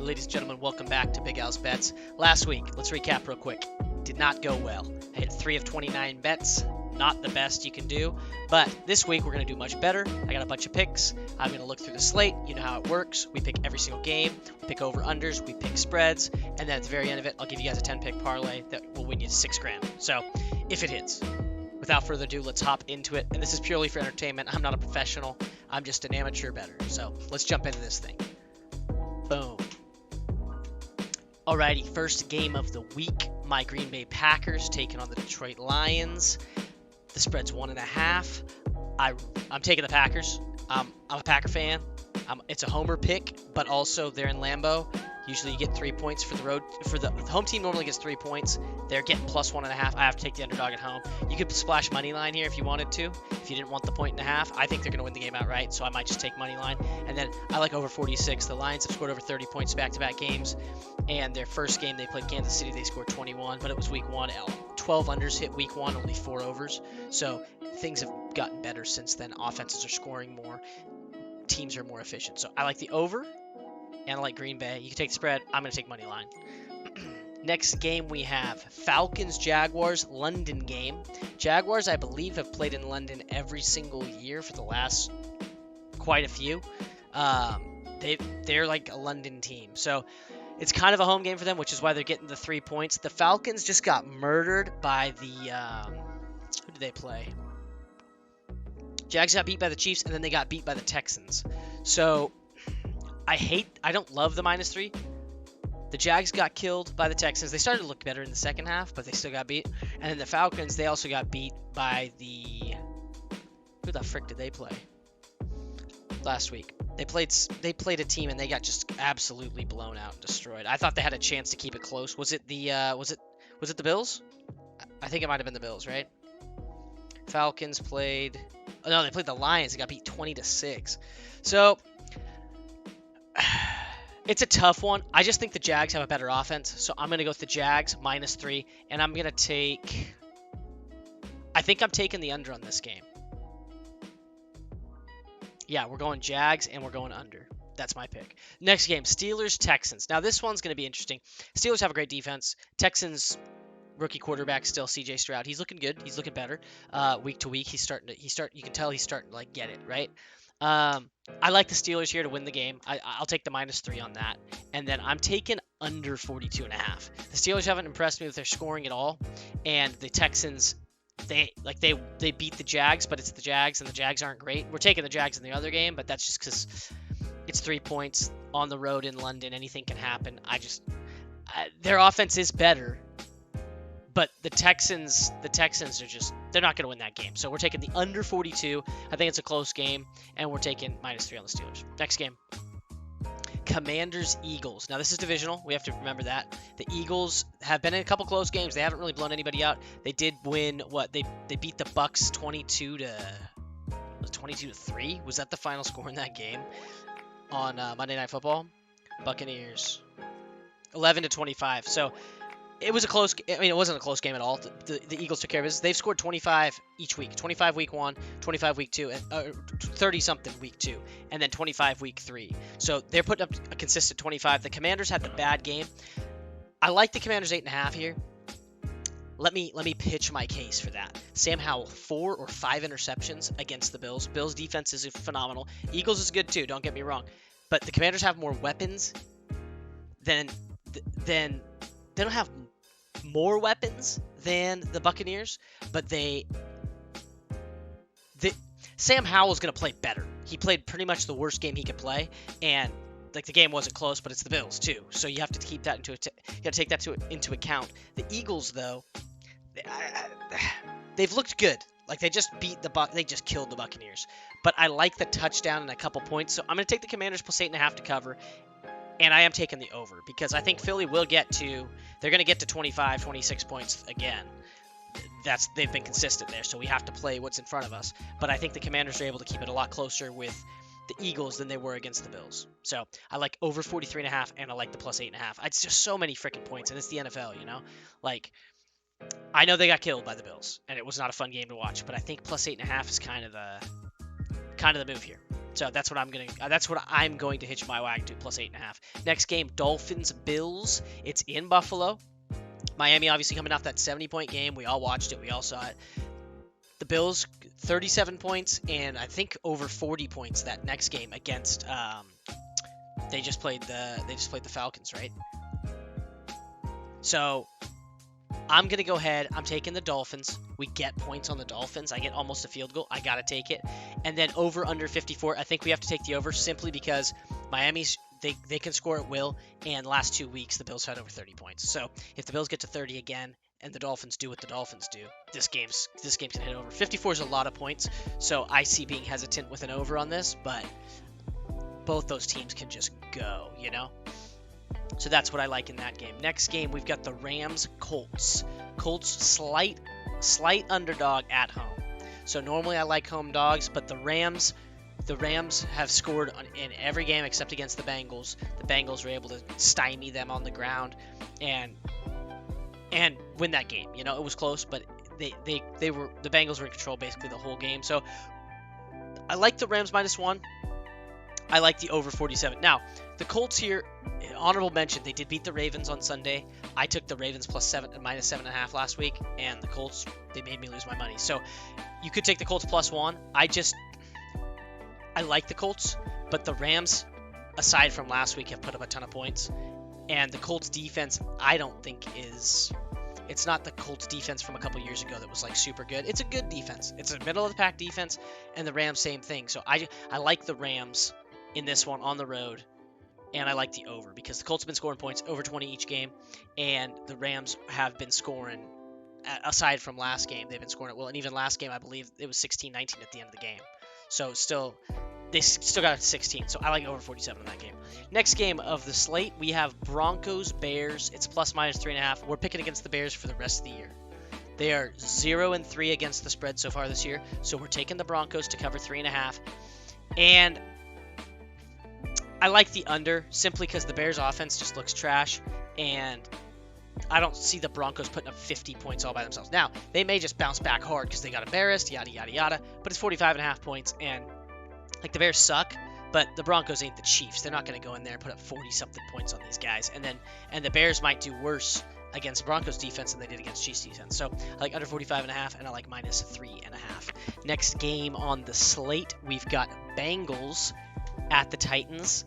Ladies and gentlemen, welcome back to Big Al's Bets. Last week, let's recap real quick. Did not go well. I hit 3 of 29 bets. Not the best you can do. But this week, we're going to do much better. I got a bunch of picks. I'm going to look through the slate. You know how it works. We pick every single game. We pick over-unders. We pick spreads. And then at the very end of it, I'll give you guys a 10-pick parlay that will win you $6,000. So, if it hits. Without further ado, let's hop into it. And this is purely for entertainment. I'm not a professional. I'm just an amateur bettor. So, let's jump into this thing. Boom. Alrighty, first game of the week. My Green Bay Packers taking on the Detroit Lions. The spread's 1.5. I'm taking the Packers. I'm a Packer fan. It's a homer pick, but also they're in Lambeau. Usually you get 3 points for the road. For the home team normally gets 3 points. They're getting plus 1.5. I have to take the underdog at home. You could splash money line here if you wanted to. If you didn't want the 1.5, I think they're going to win the game outright, so I might just take money line. And then I like over 46. The Lions have scored over 30 points back-to-back games. And their first game they played Kansas City, they scored 21, but it was week 1. 12 unders hit week 1, only 4 overs. So things have gotten better since then. Offenses are scoring more. Teams are more efficient. So I like the over. And I like Green Bay. You can take the spread. I'm going to take money line. Next game we have Falcons-Jaguars London game. Jaguars, I believe, have played in London every single year for the last quite a few. They're like a London team. So it's kind of a home game for them, which is why they're getting the 3 points. The Falcons just got murdered by the who did they play? Jags got beat by the Chiefs, and then they got beat by the Texans. So I don't love the -3. The Jags got killed by the Texans. They started to look better in the second half, but they still got beat. And then the Falcons, they also got beat by the... Who the frick did they play last week? They played a team, and they got just absolutely blown out and destroyed. I thought they had a chance to keep it close. Was it the was it the Bills? I think it might have been the Bills, right? Falcons played... Oh, no, they played the Lions. They got beat 20-6. So... It's a tough one. I just think the Jags have a better offense, so I'm going to go with the Jags -3, and I'm going to take... I think I'm taking the under on this game. Yeah, we're going Jags, and we're going under. That's my pick. Next game, Steelers-Texans. Now, this one's going to be interesting. Steelers have a great defense. Texans... Rookie quarterback still, C.J. Stroud. He's looking good. He's looking better. Week to week, you can tell he's starting to, like, get it, right? I like the Steelers here to win the game. I'll take the -3 on that. And then I'm taking under 42.5. The Steelers haven't impressed me with their scoring at all. And the Texans, they beat the Jags, but it's the Jags, and the Jags aren't great. We're taking the Jags in the other game, but that's just because it's 3 points on the road in London. Anything can happen. Their offense is better. But the Texans are just, they're not going to win that game. So we're taking the under 42. I think it's a close game, and we're taking -3 on the Steelers. Next game, Commanders-Eagles. Now, this is divisional. We have to remember that. The Eagles have been in a couple close games. They haven't really blown anybody out. They did win, they beat the Bucks 22-3? Was that the final score in that game on Monday Night Football? Buccaneers. 11-25. So... It was a close. I mean, it wasn't a close game at all. The Eagles took care of business. They've scored 25 each week. 25 week 1, 25 week 2, and 30-something week 2, and then 25 week 3. So they're putting up a consistent 25. The Commanders had the bad game. I like the Commanders 8.5 here. Let me pitch my case for that. Sam Howell, 4 or 5 interceptions against the Bills. Bills defense is phenomenal. Eagles is good too. Don't get me wrong, but the Commanders have more weapons than they don't have more weapons than the Buccaneers, but Sam Howell's going to play better. He played pretty much the worst game he could play, and like the game wasn't close, but it's the Bills too. So you have to keep that you got to take that into account. The Eagles though, they've looked good. Like they just they just killed the Buccaneers. But I like the touchdown and a couple points, so I'm going to take the Commanders plus 8.5 to cover. And I am taking the over because I think Philly will they're going to get to 25, 26 points again. They've been consistent there, so we have to play what's in front of us. But I think the Commanders are able to keep it a lot closer with the Eagles than they were against the Bills. So I like over 43.5, and I like the plus 8.5. It's just so many freaking points, and it's the NFL, you know? Like, I know they got killed by the Bills, and it was not a fun game to watch, but I think plus 8.5 is kind of the move here. So that's what I'm going to hitch my wagon to, plus 8.5. Next game, Dolphins Bills. It's in Buffalo. Miami obviously coming off that 70-point game. We all watched it. We all saw it. The Bills 37 points and I think over 40 points that next game against they just played the Falcons, right? So I'm going to go ahead. I'm taking the Dolphins. We get points on the Dolphins. I get almost a field goal. I got to take it. And then over under 54. I think we have to take the over simply because Miami's they can score at will, and last 2 weeks the Bills had over 30 points. So if the Bills get to 30 again and the Dolphins do what the Dolphins do, this game's can hit over. 54 is a lot of points, so I see being hesitant with an over on this, but both those teams can just go, you know? So that's what I like in that game. Next game, we've got the Rams-Colts. Colts slight underdog at home. So normally I like home dogs, but the Rams have scored in every game except against the Bengals. The Bengals were able to stymie them on the ground and win that game. You know, it was close, but the Bengals were in control basically the whole game. So I like the Rams -1. I like the over 47. Now, the Colts here, honorable mention, they did beat the Ravens on Sunday. I took the Ravens -7.5 last week, and the Colts, they made me lose my money. So you could take the Colts +1. I like the Colts, but the Rams, aside from last week, have put up a ton of points. And the Colts defense, I don't think it's not the Colts defense from a couple years ago that was like super good. It's a good defense. It's a middle of the pack defense, and the Rams, same thing. So I like the Rams in this one on the road, and I like the over because the Colts have been scoring points over 20 each game, and the Rams have been scoring, aside from last game, they've been scoring at will. And even last game, I believe it was 16-19 at the end of the game. So they still got 16, so I like over 47 in that game. Next game of the slate, we have Broncos-Bears. It's ±3.5. We're picking against the Bears for the rest of the year. They are 0-3 against the spread so far this year, so we're taking the Broncos to cover 3.5. And I like the under simply because the Bears offense just looks trash, and I don't see the Broncos putting up 50 points all by themselves. Now, they may just bounce back hard because they got embarrassed, yada, yada, yada, but it's 45.5 points, and like the Bears suck, but the Broncos ain't the Chiefs. They're not going to go in there and put up 40-something points on these guys, and the Bears might do worse against Broncos defense than they did against Chiefs defense. So I like under 45.5, and I like -3.5. Next game on the slate, we've got Bengals at the Titans,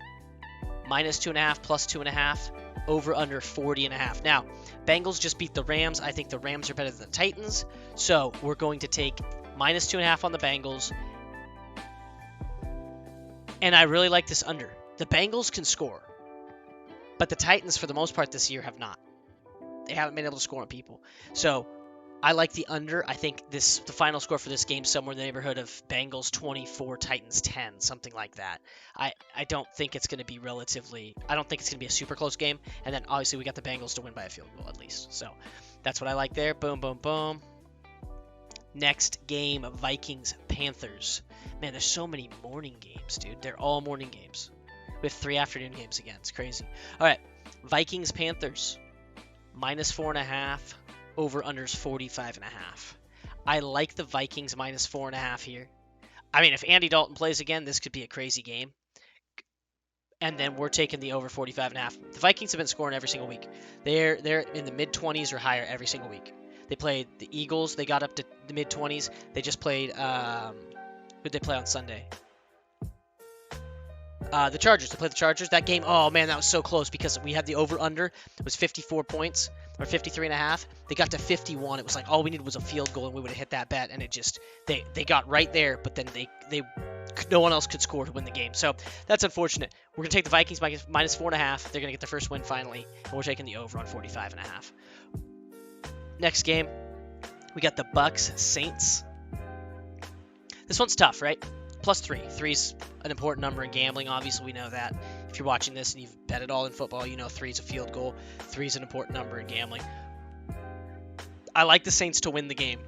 -2.5, +2.5, over under 40.5. Now, Bengals just beat the Rams. I think the Rams are better than the Titans, so we're going to take -2.5 on the Bengals. And I really like this under. The Bengals can score, but the Titans, for the most part this year, have not. They haven't been able to score on people. So I like the under. I think the final score for this game somewhere in the neighborhood of Bengals 24, Titans 10, something like that. I don't think it's going to be I don't think it's going to be a super close game. And then obviously we got the Bengals to win by a field goal at least. So that's what I like there. Boom, boom, boom. Next game, Vikings-Panthers. Man, there's so many morning games, dude. They're all morning games. We have 3 afternoon games again. It's crazy. All right, Vikings-Panthers. -4.5. Over-unders 45.5. I like the Vikings -4.5 here. I mean, if Andy Dalton plays again, this could be a crazy game. And then we're taking the over 45.5. The Vikings have been scoring every single week. They're in the mid-20s or higher every single week. They played the Eagles. They got up to the mid-20s. They just played, who'd they play on Sunday? The Chargers. They played the Chargers. That game, oh man, that was so close because we had the over-under. It was 54 points, or 53.5. They got to 51. It was like all we needed was a field goal and we would have hit that bet. And it just, they got right there, but then no one else could score to win the game. So that's unfortunate. We're going to take the Vikings -4.5. They're going to get the first win finally. And we're taking the over on 45.5. Next game, we got the Bucks-Saints. This one's tough, right? +3. 3's an important number in gambling. Obviously, we know that. If you're watching this and you've bet it all in football, you know 3's a field goal. 3's an important number in gambling. I like the Saints to win the game.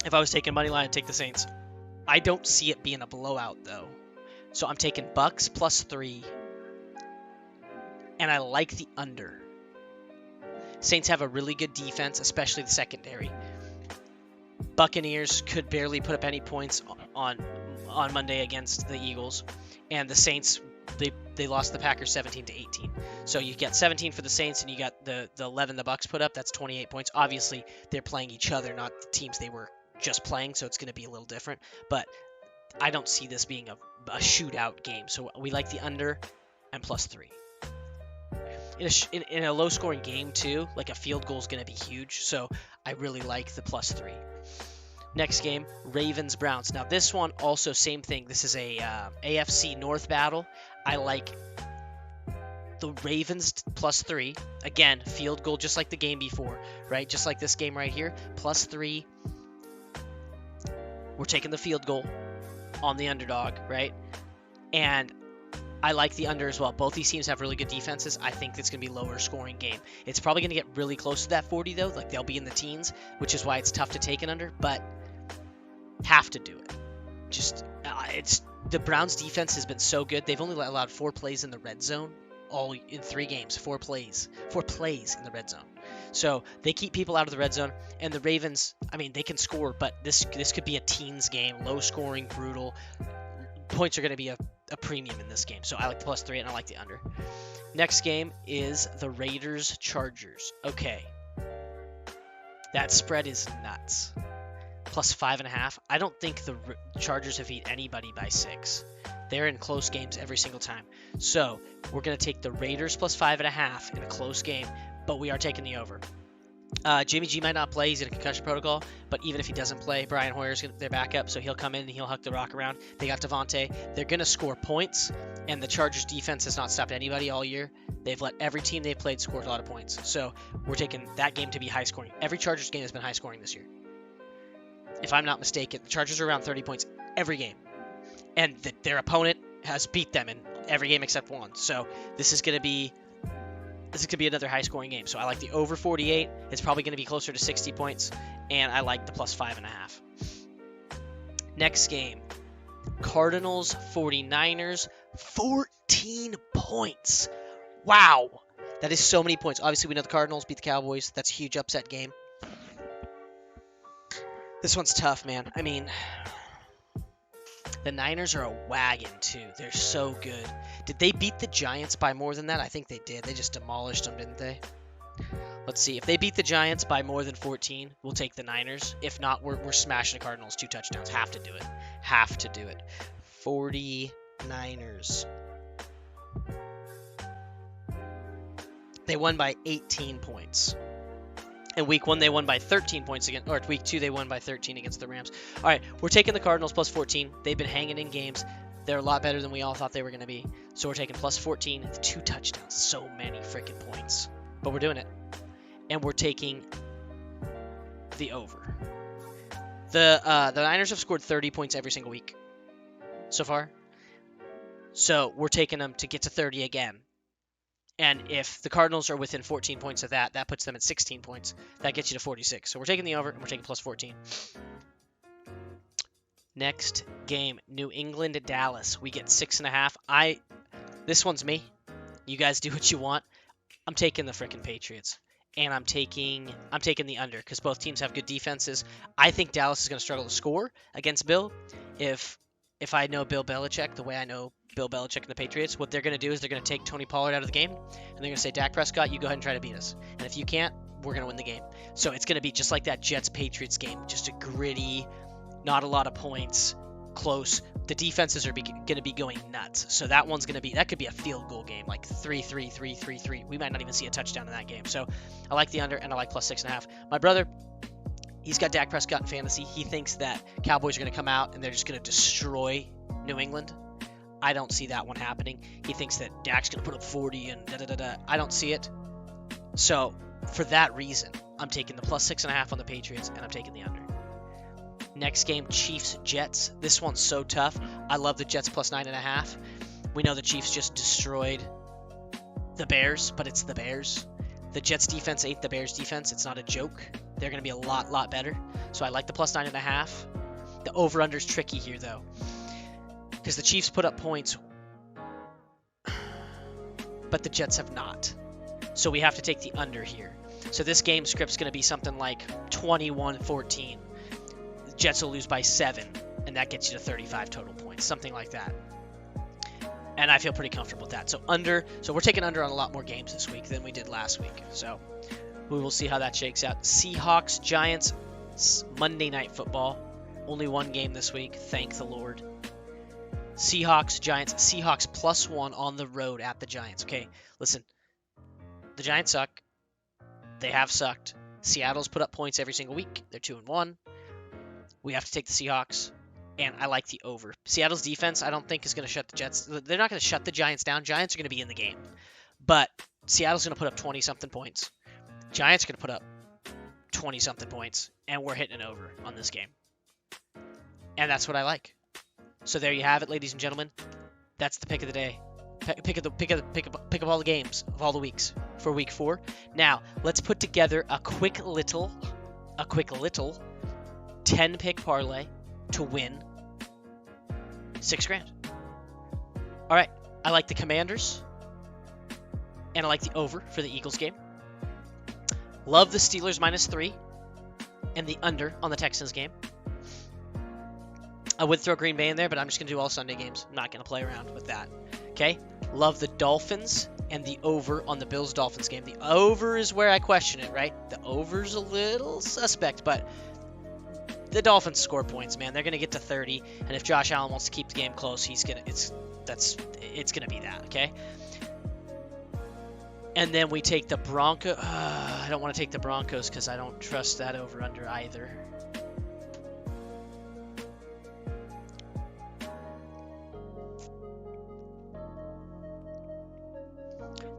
If I was taking money line, I'd take the Saints. I don't see it being a blowout, though. So I'm taking Bucks +3. And I like the under. Saints have a really good defense, especially the secondary. Buccaneers could barely put up any points on on Monday against the Eagles, and the Saints they lost the Packers 17-18. So you get 17 for the Saints, and you got the 11 the Bucks put up. That's 28 points. Obviously, they're playing each other, not the teams they were just playing, so it's going to be a little different. But I don't see this being a shootout game. So we like the under and +3. In a low-scoring game, too, like a field goal is going to be huge. So I really like the +3. Next game, Ravens-Browns. Now, this one also same thing. This is a AFC North battle. I like the Ravens +3. Again, field goal just like the game before, right? Just like this game right here. +3. We're taking the field goal on the underdog, right? And I like the under as well. Both these teams have really good defenses. I think it's going to be a lower scoring game. It's probably going to get really close to that 40, though. Like, they'll be in the teens, which is why it's tough to take an under, but have to do it. Just, it's the Browns' defense has been so good. They've only allowed 4 plays in the red zone all in 3 games. 4 plays in the red zone. So they keep people out of the red zone. And the Ravens, I mean, they can score, but this could be a teens game, low scoring, brutal. Points are going to be a premium in this game. So I like the +3 and I like the under. Next game is the Raiders-Chargers. Okay. That spread is nuts. +5.5. I don't think the Chargers have beat anybody by 6. They're in close games every single time. So we're going to take the Raiders +5.5 in a close game, but we are taking the over. Jimmy G might not play. He's in a concussion protocol. But even if he doesn't play, Brian Hoyer's their backup, so he'll come in and he'll huck the rock around. They got Devontae. They're going to score points, and the Chargers defense has not stopped anybody all year. They've let every team they've played score a lot of points. So we're taking that game to be high scoring. Every Chargers game has been high scoring this year. If I'm not mistaken, the Chargers are around 30 points every game. And their opponent has beat them in every game except one. So this is going to be another high-scoring game. So I like the over 48. It's probably going to be closer to 60 points. And I like the +5.5. Next game, Cardinals 49ers, 14 points. Wow. That is so many points. Obviously, we know the Cardinals beat the Cowboys. That's a huge upset game. This one's tough, man. I mean, the Niners are a wagon, too. They're so good. Did they beat the Giants by more than that? I think they did. They just demolished them, didn't they? Let's see. If they beat the Giants by more than 14, we'll take the Niners. If not, we're smashing the Cardinals 2 touchdowns. Have to do it. Have to do it. 49ers. They won by 18 points. In week 1, they won by 13 points against, or week 2, they won by 13 against the Rams. All right, we're taking the Cardinals +14. They've been hanging in games. They're a lot better than we all thought they were going to be. So we're taking +14, 2 touchdowns. So many freaking points. But we're doing it. And we're taking the over. The Niners have scored 30 points every single week so far. So we're taking them to get to 30 again. And if the Cardinals are within 14 points of that, that puts them at 16 points. That gets you to 46. So we're taking the over, and we're taking +14. Next game, New England at Dallas. We get 6.5. This one's me. You guys do what you want. I'm taking the freaking Patriots. And I'm taking the under because both teams have good defenses. I think Dallas is going to struggle to score against Bill. If I know Bill Belichick the way I know Bill Belichick and the Patriots, what they're going to do is they're going to take Tony Pollard out of the game, and they're going to say, Dak Prescott, you go ahead and try to beat us. And if you can't, we're going to win the game. So it's going to be just like that Jets-Patriots game, just a gritty, not a lot of points, close. The defenses are going to be going nuts. So that could be a field goal game, like 3-3, 3-3-3. We might not even see a touchdown in that game. So I like the under, and I like +6.5. My brother, he's got Dak Prescott in fantasy. He thinks that Cowboys are going to come out and they're just going to destroy New England. I don't see that one happening. He thinks that Dak's going to put up 40 and da-da-da-da. I don't see it. So for that reason, I'm taking the +6.5 on the Patriots, and I'm taking the under. Next game, Chiefs-Jets. This one's so tough. I love the Jets +9.5. We know the Chiefs just destroyed the Bears, but it's the Bears. The Jets defense ain't the Bears defense. It's not a joke. They're going to be a lot better. So I like the +9.5. The over-under's tricky here, though, because the Chiefs put up points, but the Jets have not. So we have to take the under here. So this game script's going to be something like 21-14. The Jets will lose by 7. and that gets you to 35 total points, something like that. And I feel pretty comfortable with that. So we're taking under on a lot more games this week than we did last week. So we will see how that shakes out. Seahawks, Giants, Monday Night Football. Only one game this week. Thank the Lord. Seahawks, Giants. Seahawks +1 on the road at the Giants. Okay, listen. The Giants suck. They have sucked. Seattle's put up points every single week. They're 2-1. We have to take the Seahawks. And I like the over. Seattle's defense, I don't think, is going to shut the Jets. They're not going to shut the Giants down. Giants are going to be in the game. But Seattle's going to put up 20-something points. Giants are going to put up 20-something points. And we're hitting it over on this game. And that's what I like. So there you have it, ladies and gentlemen. That's the pick of the day. Pick of all the games of all the weeks for week 4. Now, let's put together a quick little 10-pick parlay to win $6,000. All right, I like the Commanders, and I like the over for the Eagles game. Love the Steelers -3 and the under on the Texans game. I would throw Green Bay in there, but I'm just going to do all Sunday games. I'm not going to play around with that. Okay? Love the Dolphins and the over on the Bills-Dolphins game. The over is where I question it, right? The over's a little suspect, but the Dolphins score points, man. They're going to get to 30, and if Josh Allen wants to keep the game close, it's going to be that, okay? And then we take the Broncos. I don't want to take the Broncos because I don't trust that over-under either.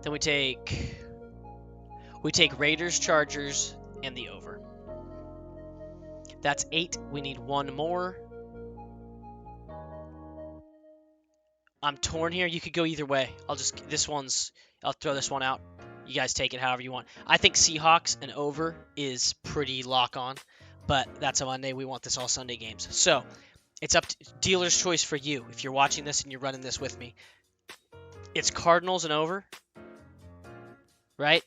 Then we take Raiders, Chargers, and the over. That's 8. We need one more. I'm torn here. You could go either way. I'll throw this one out. You guys take it however you want. I think Seahawks and over is pretty lock on, but that's a Monday. We want this all Sunday games. So it's up to dealer's choice for you. If you're watching this and you're running this with me, it's Cardinals and over, right?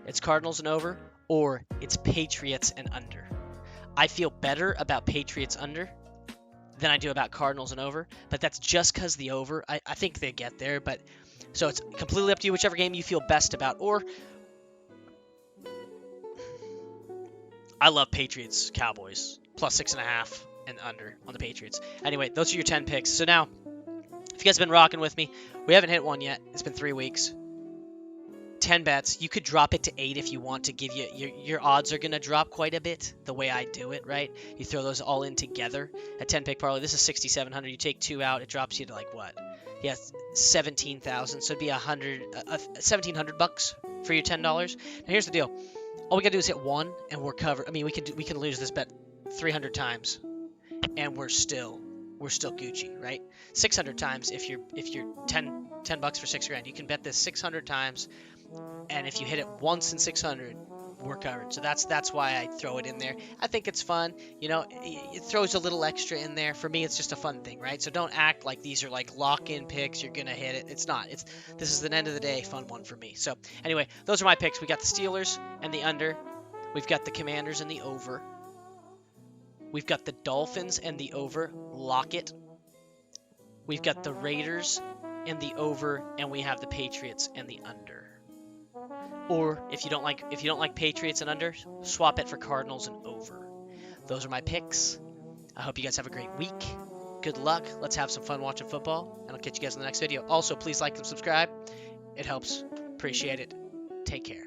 It's Cardinals and over, or it's Patriots and under. I feel better about Patriots under than I do about Cardinals and over, but that's just because the over. I think they get there, but so it's completely up to you, whichever game you feel best about. Or I love Patriots, Cowboys, +6.5 and under on the Patriots. Anyway, those are your 10 picks. So now, if you guys have been rocking with me, we haven't hit one yet. It's been 3 weeks. 10 bets. You could drop it to 8 if you want to give you your odds are going to drop quite a bit the way I do it, right? You throw those all in together. A 10 pick parlay. This is 6,700. You take 2 out, it drops you to like what? Yeah, 17,000. So it'd be $1,700 for your $10. Now here's the deal. All we got to do is hit 1 and we're covered. I mean, we can lose this bet 300 times and we're still Gucci, right? 600 times if you're $10 for $6,000. You can bet this 600 times. And if you hit it once in 600, we're covered. So that's why I throw it in there. I think it's fun. You know, it throws a little extra in there. For me, it's just a fun thing, right? So don't act like these are like lock-in picks. You're going to hit it. It's not. This is the end of the day fun one for me. So anyway, those are my picks. We got the Steelers and the under. We've got the Commanders and the over. We've got the Dolphins and the over. Lock it. We've got the Raiders and the over, and we have the Patriots and the under. Or if you don't like Patriots and under, swap it for Cardinals and over. Those are my picks. I hope you guys have a great week. Good luck. Let's have some fun watching football, and I'll catch you guys in the next video. Also, please like and subscribe. It helps. Appreciate it. Take care.